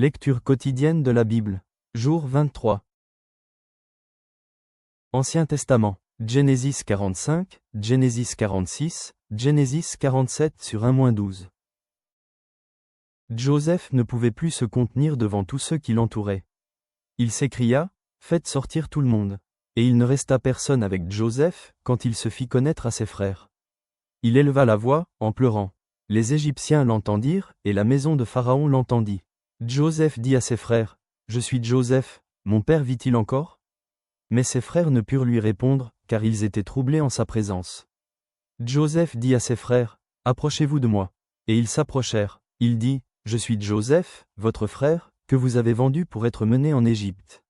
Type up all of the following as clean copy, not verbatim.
Lecture quotidienne de la Bible. Jour 23. Ancien Testament. Genesis 45, Genesis 46, Genesis 47 sur 1-12. Joseph ne pouvait plus se contenir devant tous ceux qui l'entouraient. Il s'écria, « Faites sortir tout le monde. » Et il ne resta personne avec Joseph quand il se fit connaître à ses frères. Il éleva la voix, en pleurant. Les Égyptiens l'entendirent, et la maison de Pharaon l'entendit. Joseph dit à ses frères, « Je suis Joseph, mon père vit-il encore ?» Mais ses frères ne purent lui répondre, car ils étaient troublés en sa présence. Joseph dit à ses frères, « Approchez-vous de moi. » Et ils s'approchèrent. Il dit, « Je suis Joseph, votre frère, que vous avez vendu pour être mené en Égypte.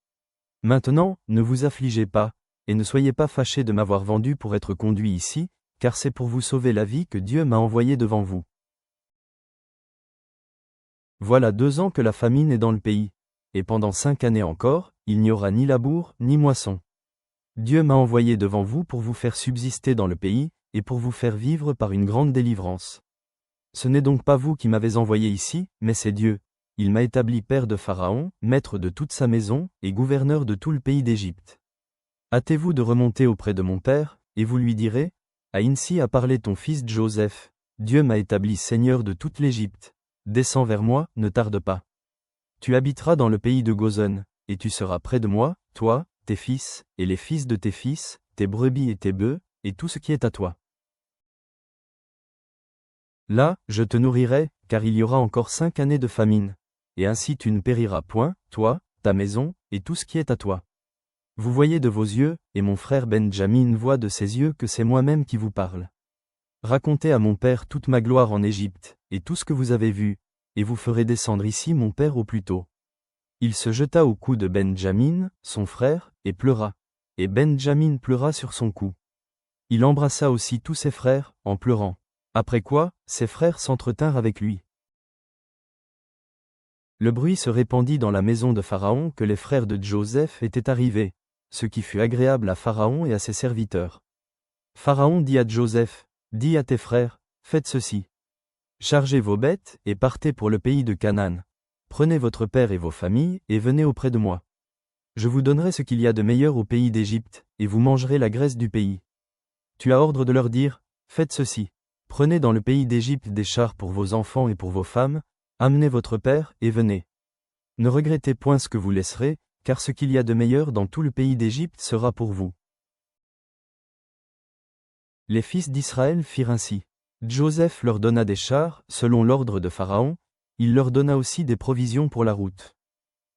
Maintenant, ne vous affligez pas, et ne soyez pas fâchés de m'avoir vendu pour être conduit ici, car c'est pour vous sauver la vie que Dieu m'a envoyé devant vous. Voilà 2 ans que la famine est dans le pays, et pendant 5 années encore, il n'y aura ni labour, ni moisson. Dieu m'a envoyé devant vous pour vous faire subsister dans le pays, et pour vous faire vivre par une grande délivrance. Ce n'est donc pas vous qui m'avez envoyé ici, mais c'est Dieu. Il m'a établi père de Pharaon, maître de toute sa maison, et gouverneur de tout le pays d'Égypte. Hâtez-vous de remonter auprès de mon père, et vous lui direz, « Ainsi a parlé ton fils Joseph, Dieu m'a établi seigneur de toute l'Égypte. Descends vers moi, ne tarde pas. Tu habiteras dans le pays de Gozan, et tu seras près de moi, toi, tes fils, et les fils de tes fils, tes brebis et tes bœufs, et tout ce qui est à toi. Là, je te nourrirai, car il y aura encore 5 années de famine, et ainsi tu ne périras point, toi, ta maison, et tout ce qui est à toi. Vous voyez de vos yeux, et mon frère Benjamin voit de ses yeux que c'est moi-même qui vous parle. Racontez à mon père toute ma gloire en Égypte, et tout ce que vous avez vu, et vous ferez descendre ici mon père au plus tôt. » Il se jeta au cou de Benjamin, son frère, et pleura. Et Benjamin pleura sur son cou. Il embrassa aussi tous ses frères, en pleurant. Après quoi, ses frères s'entretinrent avec lui. Le bruit se répandit dans la maison de Pharaon que les frères de Joseph étaient arrivés, ce qui fut agréable à Pharaon et à ses serviteurs. Pharaon dit à Joseph, « Dis à tes frères, faites ceci. Chargez vos bêtes, et partez pour le pays de Canaan. Prenez votre père et vos familles, et venez auprès de moi. Je vous donnerai ce qu'il y a de meilleur au pays d'Égypte, et vous mangerez la graisse du pays. Tu as ordre de leur dire, faites ceci. Prenez dans le pays d'Égypte des chars pour vos enfants et pour vos femmes, amenez votre père, et venez. Ne regrettez point ce que vous laisserez, car ce qu'il y a de meilleur dans tout le pays d'Égypte sera pour vous. » Les fils d'Israël firent ainsi. Joseph leur donna des chars, selon l'ordre de Pharaon, il leur donna aussi des provisions pour la route.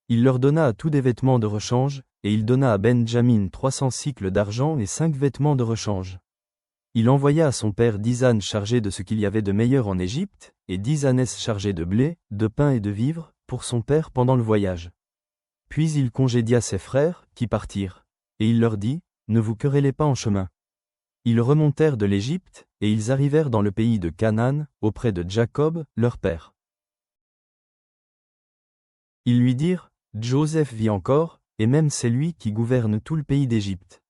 Il leur donna à tous des vêtements de rechange, et il donna à Benjamin 300 cycles d'argent et 5 vêtements de rechange. Il envoya à son père 10 ânes chargés de ce qu'il y avait de meilleur en Égypte, et 10 ânesses chargées de blé, de pain et de vivres, pour son père pendant le voyage. Puis il congédia ses frères, qui partirent. Et il leur dit, « Ne vous querellez pas en chemin. » Ils remontèrent de l'Égypte, et ils arrivèrent dans le pays de Canaan, auprès de Jacob, leur père. Ils lui dirent, « Joseph vit encore, et même c'est lui qui gouverne tout le pays d'Égypte. »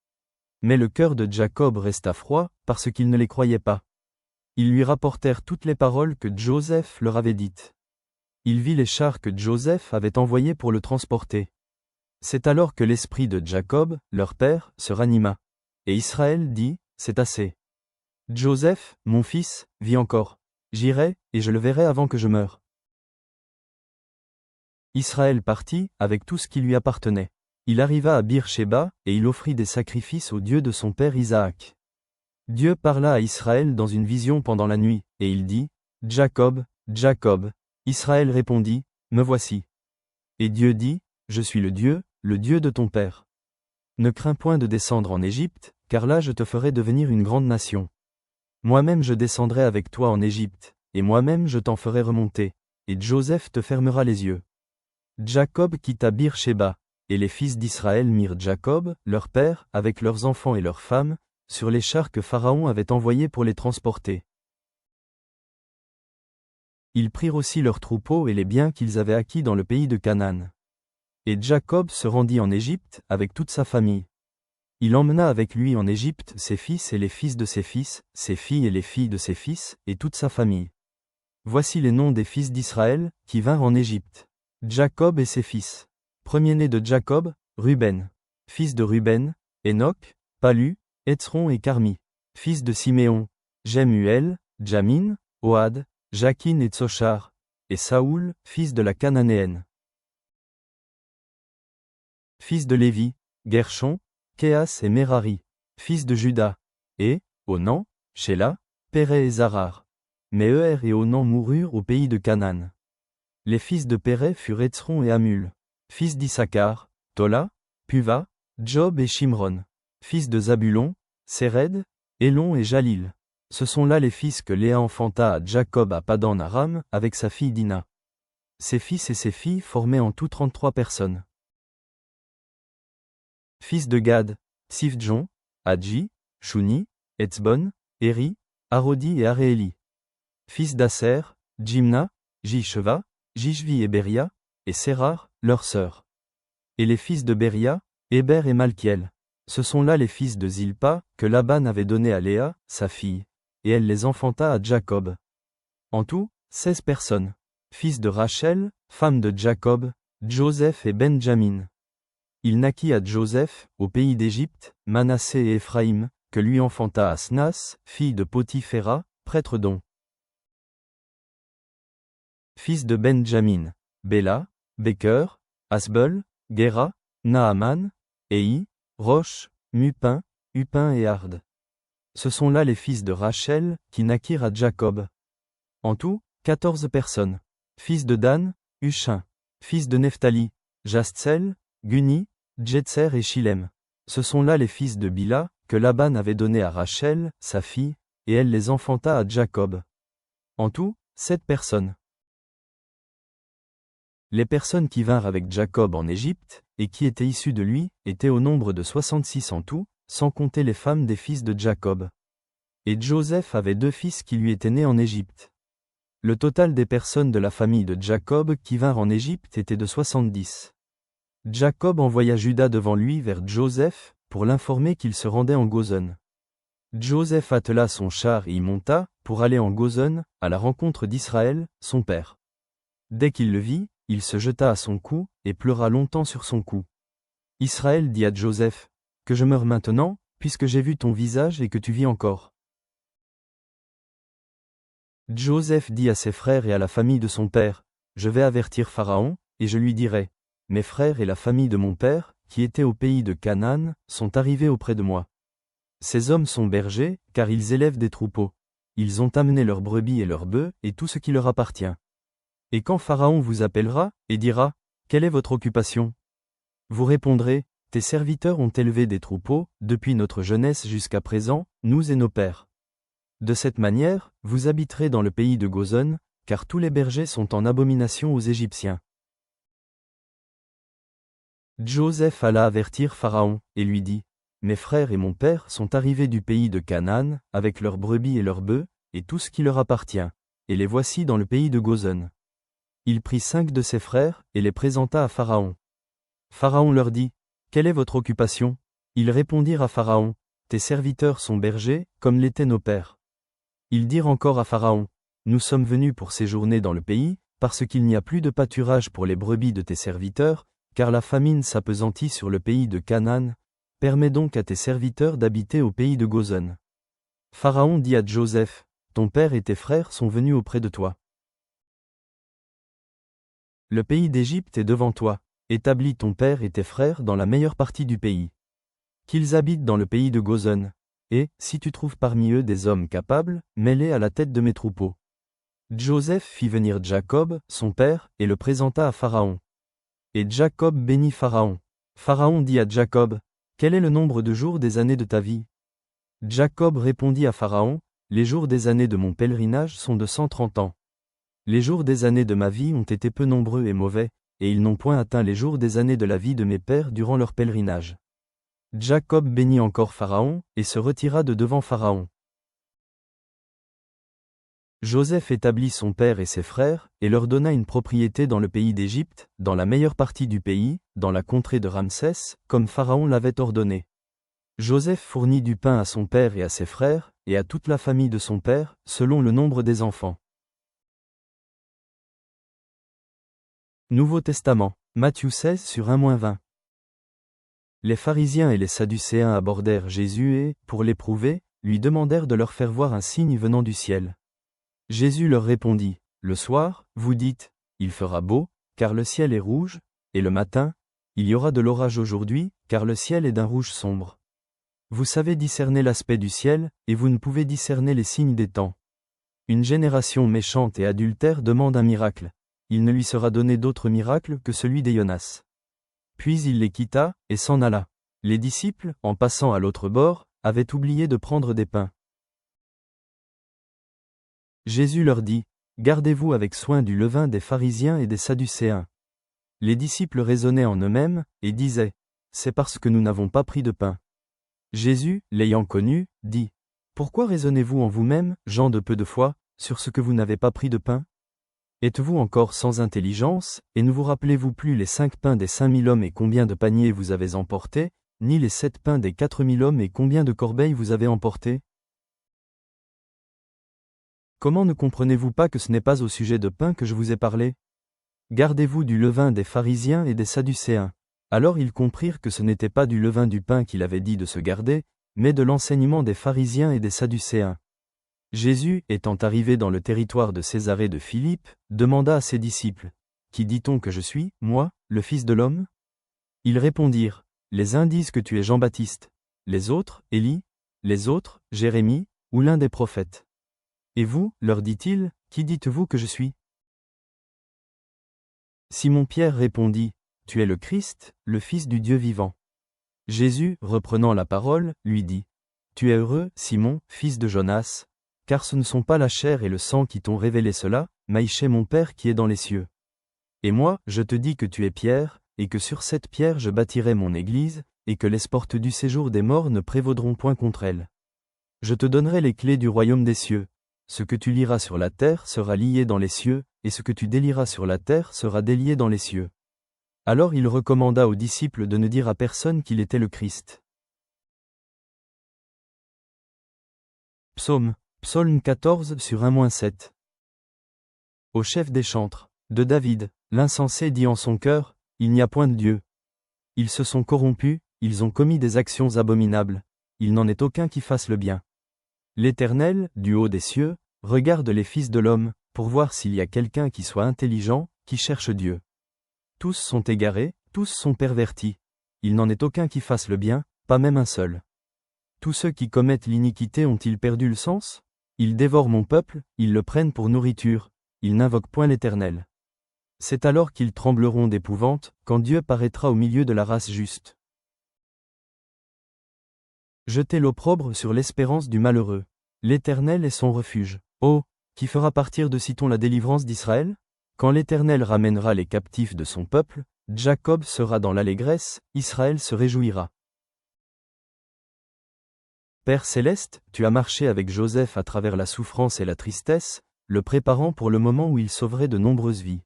Mais le cœur de Jacob resta froid, parce qu'il ne les croyait pas. Ils lui rapportèrent toutes les paroles que Joseph leur avait dites. Il vit les chars que Joseph avait envoyés pour le transporter. C'est alors que l'esprit de Jacob, leur père, se ranima. Et Israël dit, « C'est assez. Joseph, mon fils, vit encore. J'irai, et je le verrai avant que je meure. » Israël partit, avec tout ce qui lui appartenait. Il arriva à Bir-Shéba, et il offrit des sacrifices au Dieu de son père Isaac. Dieu parla à Israël dans une vision pendant la nuit, et il dit, « Jacob, Jacob. » Israël répondit, « Me voici. » Et Dieu dit, « Je suis le Dieu de ton père. Ne crains point de descendre en Égypte, car là je te ferai devenir une grande nation. Moi-même je descendrai avec toi en Égypte, et moi-même je t'en ferai remonter, et Joseph te fermera les yeux. » Jacob quitta Bir-Shéba, et les fils d'Israël mirent Jacob, leur père, avec leurs enfants et leurs femmes, sur les chars que Pharaon avait envoyés pour les transporter. Ils prirent aussi leurs troupeaux et les biens qu'ils avaient acquis dans le pays de Canaan. Et Jacob se rendit en Égypte, avec toute sa famille. Il emmena avec lui en Égypte ses fils et les fils de ses fils, ses filles et les filles de ses fils, et toute sa famille. Voici les noms des fils d'Israël, qui vinrent en Égypte. Jacob et ses fils. Premier-né de Jacob, Ruben. Fils de Ruben, Enoch, Palu, Hétzron et Carmi. Fils de Siméon, Jemuel, Jamin, Ohad, Jakin et Tsochar. Et Saoul, fils de la Cananéenne. Fils de Lévi, Gershon, Kéas et Merari. Fils de Juda. Et, Onan, Shéla, Péré et Zarar. Mais Euer et Onan moururent au pays de Canaan. Les fils de Péré furent Hétzron et Hamul. Fils d'Issachar, Tola, Puva, Job et Shimron. Fils de Zabulon, Séred, Élon et Jalil. Ce sont là les fils que Léa enfanta à Jacob à Padan Aram avec sa fille Dina. Ses fils et ses filles formaient en tout 33 personnes. Fils de Gad, Sifjon, Adji, Shuni, Etzbon, Eri, Arodi et Arééli. Fils d'Aser, Jimna, Jishva, Jishvi et Beria, et Sérar, leur sœur. Et les fils de Beria, Héber et Malkiel. Ce sont là les fils de Zilpa, que Laban avait donnés à Léa, sa fille, et elle les enfanta à Jacob. En tout, 16 personnes. Fils de Rachel, femme de Jacob, Joseph et Benjamin. Il naquit à Joseph, au pays d'Égypte, Manassé et Éphraïm, que lui enfanta Asnas, fille de Potiphéra, prêtre d'On. Fils de Benjamin, Béla, Beker, Asbel, Gera, Naaman, Ei, Roche, Mupin, Hupin et Ard. Ce sont là les fils de Rachel, qui naquirent à Jacob. En tout, 14 personnes. Fils de Dan, Huchin. Fils de Nephtali, Jastsel, Guni, Jetser et Shilem. Ce sont là les fils de Bila, que Laban avait donnés à Rachel, sa fille, et elle les enfanta à Jacob. En tout, 7 personnes. Les personnes qui vinrent avec Jacob en Égypte, et qui étaient issues de lui, étaient au nombre de 66 en tout, sans compter les femmes des fils de Jacob. Et Joseph avait 2 fils qui lui étaient nés en Égypte. Le total des personnes de la famille de Jacob qui vinrent en Égypte était de 70. Jacob envoya Juda devant lui vers Joseph, pour l'informer qu'il se rendait en Gozon. Joseph attela son char et y monta, pour aller en Gozon, à la rencontre d'Israël, son père. Dès qu'il le vit, il se jeta à son cou, et pleura longtemps sur son cou. Israël dit à Joseph, « Que je meure maintenant, puisque j'ai vu ton visage et que tu vis encore. » Joseph dit à ses frères et à la famille de son père, « Je vais avertir Pharaon, et je lui dirai, « Mes frères et la famille de mon père, qui étaient au pays de Canaan, sont arrivés auprès de moi. Ces hommes sont bergers, car ils élèvent des troupeaux. Ils ont amené leurs brebis et leurs bœufs, et tout ce qui leur appartient. Et quand Pharaon vous appellera, et dira, « Quelle est votre occupation ?» Vous répondrez, « Tes serviteurs ont élevé des troupeaux, depuis notre jeunesse jusqu'à présent, nous et nos pères. » De cette manière, vous habiterez dans le pays de Gozon, car tous les bergers sont en abomination aux Égyptiens. Joseph alla avertir Pharaon, et lui dit, « Mes frères et mon père sont arrivés du pays de Canaan, avec leurs brebis et leurs bœufs, et tout ce qui leur appartient, et les voici dans le pays de Gozon. » Il prit 5 de ses frères, et les présenta à Pharaon. Pharaon leur dit, « Quelle est votre occupation ?» Ils répondirent à Pharaon, « Tes serviteurs sont bergers, comme l'étaient nos pères. » Ils dirent encore à Pharaon, « Nous sommes venus pour séjourner dans le pays, parce qu'il n'y a plus de pâturage pour les brebis de tes serviteurs, car la famine s'appesantit sur le pays de Canaan, permets donc à tes serviteurs d'habiter au pays de Gozon. » Pharaon dit à Joseph, « Ton père et tes frères sont venus auprès de toi. Le pays d'Égypte est devant toi, établis ton père et tes frères dans la meilleure partie du pays. Qu'ils habitent dans le pays de Gozon, et, si tu trouves parmi eux des hommes capables, mets-les à la tête de mes troupeaux. » Joseph fit venir Jacob, son père, et le présenta à Pharaon. Et Jacob bénit Pharaon. Pharaon dit à Jacob, « Quel est le nombre de jours des années de ta vie ?» Jacob répondit à Pharaon, « Les jours des années de mon pèlerinage sont de 130 ans. Les jours des années de ma vie ont été peu nombreux et mauvais, et ils n'ont point atteint les jours des années de la vie de mes pères durant leur pèlerinage. » Jacob bénit encore Pharaon, et se retira de devant Pharaon. Joseph établit son père et ses frères, et leur donna une propriété dans le pays d'Égypte, dans la meilleure partie du pays, dans la contrée de Ramsès, comme Pharaon l'avait ordonné. Joseph fournit du pain à son père et à ses frères, et à toute la famille de son père, selon le nombre des enfants. Nouveau Testament, Matthieu 16 sur 1-20. Les pharisiens et les sadducéens abordèrent Jésus et, pour l'éprouver, lui demandèrent de leur faire voir un signe venant du ciel. Jésus leur répondit, « Le soir, vous dites, il fera beau, car le ciel est rouge, et le matin, il y aura de l'orage aujourd'hui, car le ciel est d'un rouge sombre. Vous savez discerner l'aspect du ciel, et vous ne pouvez discerner les signes des temps. Une génération méchante et adultère demande un miracle. Il ne lui sera donné d'autre miracle que celui des Jonas. » Puis il les quitta, et s'en alla. Les disciples, en passant à l'autre bord, avaient oublié de prendre des pains. Jésus leur dit, « Gardez-vous avec soin du levain des pharisiens et des sadducéens. » Les disciples raisonnaient en eux-mêmes, et disaient, « C'est parce que nous n'avons pas pris de pain. » Jésus, l'ayant connu, dit, « Pourquoi raisonnez-vous en vous-même, gens de peu de foi, sur ce que vous n'avez pas pris de pain? Êtes-vous encore sans intelligence, et ne vous rappelez-vous plus les 5 pains des 5000 hommes et combien de paniers vous avez emportés, ni les 7 pains des 4000 hommes et combien de corbeilles vous avez emportés? Comment ne comprenez-vous pas que ce n'est pas au sujet de pain que je vous ai parlé? Gardez-vous du levain des pharisiens et des sadducéens. » Alors ils comprirent que ce n'était pas du levain du pain qu'il avait dit de se garder, mais de l'enseignement des pharisiens et des sadducéens. Jésus, étant arrivé dans le territoire de Césarée de Philippe, demanda à ses disciples, « Qui dit-on que je suis, moi, le Fils de l'homme » Ils répondirent, « Les uns disent que tu es Jean-Baptiste, les autres, Élie, les autres, Jérémie, ou l'un des prophètes. Et vous, leur dit-il, qui dites-vous que je suis » Simon-Pierre répondit, « Tu es le Christ, le Fils du Dieu vivant. » Jésus, reprenant la parole, lui dit, « Tu es heureux, Simon, fils de Jonas, car ce ne sont pas la chair et le sang qui t'ont révélé cela, mais mon Père qui est dans les cieux. Et moi, je te dis que tu es Pierre, et que sur cette pierre je bâtirai mon église, et que les portes du séjour des morts ne prévaudront point contre elle. Je te donnerai les clés du royaume des cieux. Ce que tu lieras sur la terre sera lié dans les cieux, et ce que tu délieras sur la terre sera délié dans les cieux. » Alors il recommanda aux disciples de ne dire à personne qu'il était le Christ. Psaume 14 sur 1-7. Au chef des chantres, de David, l'insensé dit en son cœur, « Il n'y a point de Dieu. » Ils se sont corrompus, ils ont commis des actions abominables, il n'en est aucun qui fasse le bien. L'Éternel, du haut des cieux, regarde les fils de l'homme, pour voir s'il y a quelqu'un qui soit intelligent, qui cherche Dieu. Tous sont égarés, tous sont pervertis. Il n'en est aucun qui fasse le bien, pas même un seul. Tous ceux qui commettent l'iniquité ont-ils perdu le sens? Ils dévorent mon peuple, ils le prennent pour nourriture, ils n'invoquent point l'Éternel. C'est alors qu'ils trembleront d'épouvante, quand Dieu paraîtra au milieu de la race juste. Jetez l'opprobre sur l'espérance du malheureux. L'Éternel est son refuge. Oh, qui fera partir de Siton la délivrance d'Israël? Quand l'Éternel ramènera les captifs de son peuple, Jacob sera dans l'allégresse, Israël se réjouira. Père céleste, tu as marché avec Joseph à travers la souffrance et la tristesse, le préparant pour le moment où il sauverait de nombreuses vies.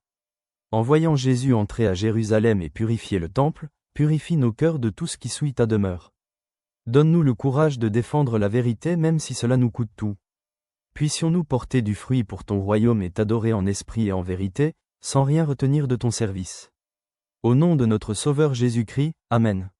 En voyant Jésus entrer à Jérusalem et purifier le temple, purifie nos cœurs de tout ce qui souille ta demeure. Donne-nous le courage de défendre la vérité même si cela nous coûte tout. Puissions-nous porter du fruit pour ton royaume et t'adorer en esprit et en vérité, sans rien retenir de ton service. Au nom de notre Sauveur Jésus-Christ, Amen.